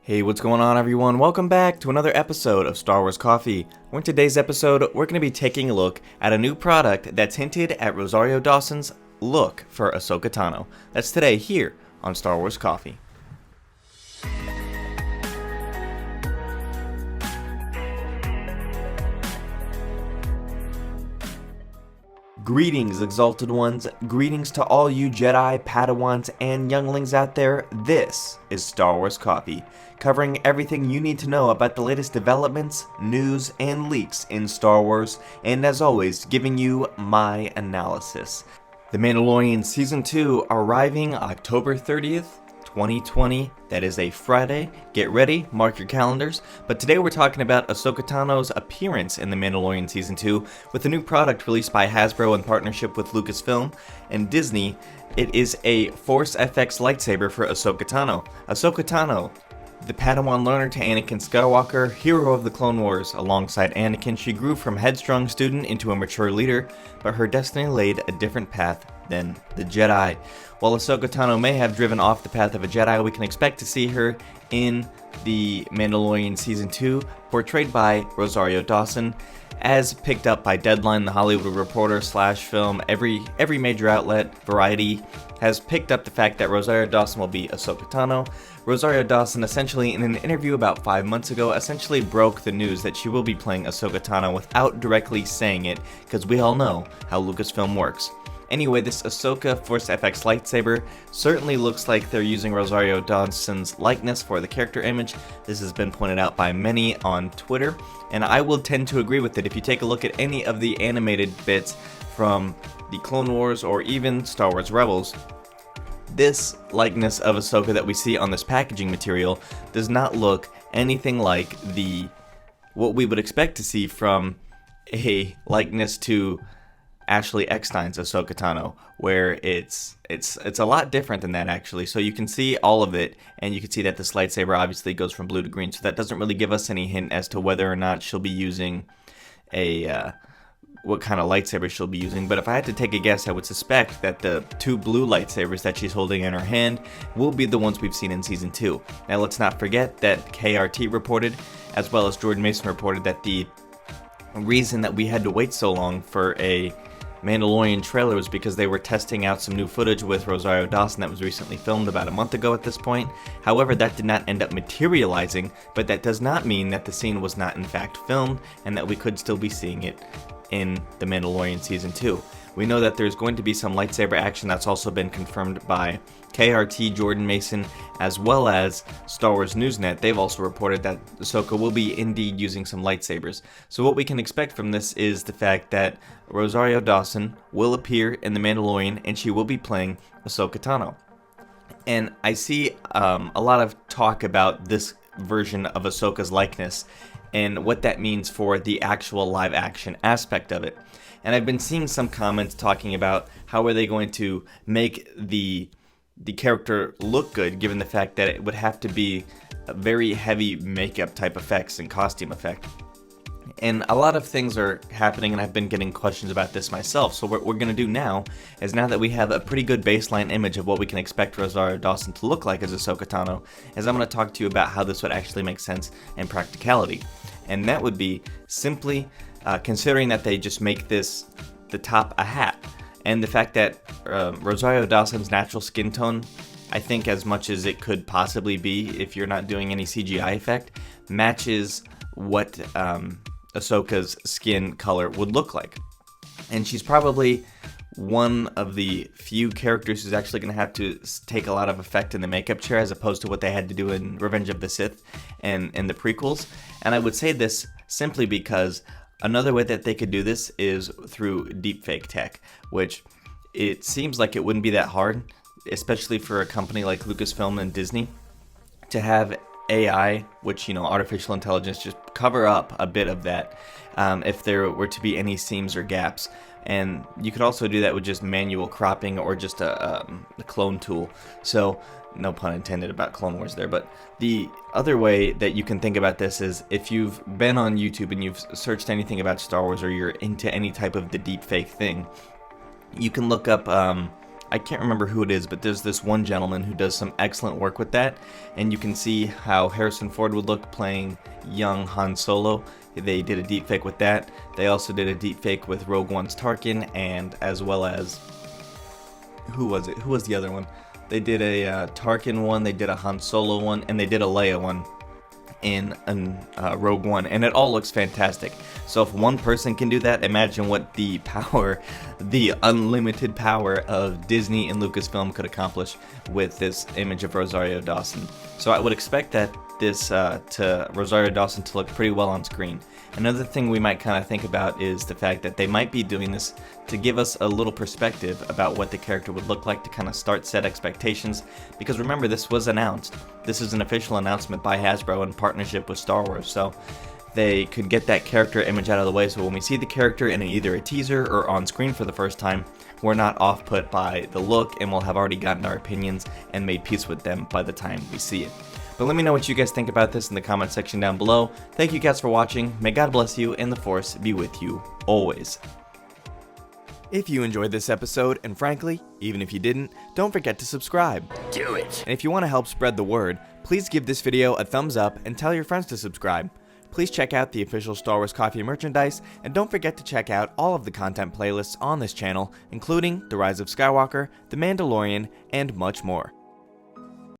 Hey, what's going on, everyone? Welcome back to another episode of Star Wars Coffee. In today's episode, we're going to be taking a look at a new product that's hinted at Rosario Dawson's look for Ahsoka Tano. That's today here on Star Wars Coffee. Greetings, Exalted Ones. Greetings to all you Jedi, Padawans, and younglings out there. This is Star Wars Coffee, covering everything you need to know about the latest developments, news, and leaks in Star Wars, and as always, giving you my analysis. The Mandalorian Season 2 arriving October 30th, 2020. That is a Friday. Get ready, mark your calendars. But today we're talking about Ahsoka Tano's appearance in The Mandalorian Season 2 with a new product released by Hasbro in partnership with Lucasfilm and Disney. It is a Force FX lightsaber for Ahsoka Tano. Ahsoka Tano, the Padawan learner to Anakin Skywalker, hero of the Clone Wars. Alongside Anakin, she grew from headstrong student into a mature leader, but her destiny laid a different path than the Jedi. While Ahsoka Tano may have driven off the path of a Jedi, we can expect to see her in The Mandalorian Season 2, portrayed by Rosario Dawson. As picked up by Deadline, The Hollywood Reporter / film, every major outlet, Variety, has picked up the fact that Rosario Dawson will be Ahsoka Tano. Rosario Dawson, essentially in an interview about 5 months ago, essentially broke the news that she will be playing Ahsoka Tano without directly saying it, because we all know how Lucasfilm works. Anyway, this Ahsoka Force FX lightsaber certainly looks like they're using Rosario Dawson's likeness for the character image. This has been pointed out by many on Twitter, and I will tend to agree with it. If you take a look at any of the animated bits from the Clone Wars or even Star Wars Rebels, this likeness of Ahsoka that we see on this packaging material does not look anything like what we would expect to see from a likeness to Ashley Eckstein's Ahsoka Tano, where it's a lot different than that, actually. So you can see all of it, and you can see that this lightsaber obviously goes from blue to green, so that doesn't really give us any hint as to whether or not she'll be using what kind of lightsaber she'll be using. But if I had to take a guess, I would suspect that the two blue lightsabers that she's holding in her hand will be the ones we've seen in Season 2. Now, let's not forget that KRT reported, as well as Jordan Mason reported, that the reason that we had to wait so long for a Mandalorian trailer was because they were testing out some new footage with Rosario Dawson that was recently filmed about a month ago at this point. However, that did not end up materializing, but that does not mean that the scene was not in fact filmed and that we could still be seeing it in The Mandalorian Season 2. We know that there's going to be some lightsaber action that's also been confirmed by KRT, Jordan Mason, as well as Star Wars Newsnet. They've also reported that Ahsoka will be indeed using some lightsabers. So what we can expect from this is the fact that Rosario Dawson will appear in The Mandalorian and she will be playing Ahsoka Tano. And I see a lot of talk about this version of Ahsoka's likeness and what that means for the actual live action aspect of it. And I've been seeing some comments talking about how are they going to make the character look good, given the fact that it would have to be a very heavy makeup type effects and costume effect. And a lot of things are happening, and I've been getting questions about this myself. So what we're going to do now is, now that we have a pretty good baseline image of what we can expect Rosario Dawson to look like as Ahsoka Tano, is I'm going to talk to you about how this would actually make sense in practicality. And that would be simply considering that they just make the top a hat. And the fact that Rosario Dawson's natural skin tone, I think as much as it could possibly be if you're not doing any CGI effect, matches what Ahsoka's skin color would look like. And she's probably one of the few characters who's actually going to have to take a lot of effect in the makeup chair, as opposed to what they had to do in Revenge of the Sith and in the prequels. And I would say this simply because another way that they could do this is through deepfake tech, which it seems like it wouldn't be that hard, especially for a company like Lucasfilm and Disney, to have AI, which, artificial intelligence, just cover up a bit of that if there were to be any seams or gaps. And you could also do that with just manual cropping or just a clone tool. So, no pun intended about Clone Wars there. But the other way that you can think about this is, if you've been on YouTube and you've searched anything about Star Wars, or you're into any type of the deepfake thing, you can look up I can't remember who it is, but there's this one gentleman who does some excellent work with that, and you can see how Harrison Ford would look playing young Han Solo. They did a deepfake with that. They also did a deepfake with Rogue One's Tarkin, and as well as, who was it? Who was the other one? They did a Tarkin one, they did a Han Solo one, and they did a Leia one in Rogue One, and it all looks fantastic. So if one person can do that, imagine what the power, the unlimited power of Disney and Lucasfilm could accomplish with this image of Rosario Dawson. So I would expect that this to Rosario Dawson to look pretty well on screen. Another thing we might kind of think about is the fact that they might be doing this to give us a little perspective about what the character would look like, to kind of set expectations, because remember, this was announced. This is an official announcement by Hasbro in partnership with Star Wars, so they could get that character image out of the way, so when we see the character in either a teaser or on screen for the first time, we're not off put by the look, and we'll have already gotten our opinions and made peace with them by the time we see it. But let me know what you guys think about this in the comment section down below. Thank you guys for watching. May God bless you and the Force be with you always. If you enjoyed this episode, and frankly, even if you didn't, don't forget to subscribe. Do it! And if you want to help spread the word, please give this video a thumbs up and tell your friends to subscribe. Please check out the official Star Wars Coffee merchandise, and don't forget to check out all of the content playlists on this channel, including The Rise of Skywalker, The Mandalorian, and much more.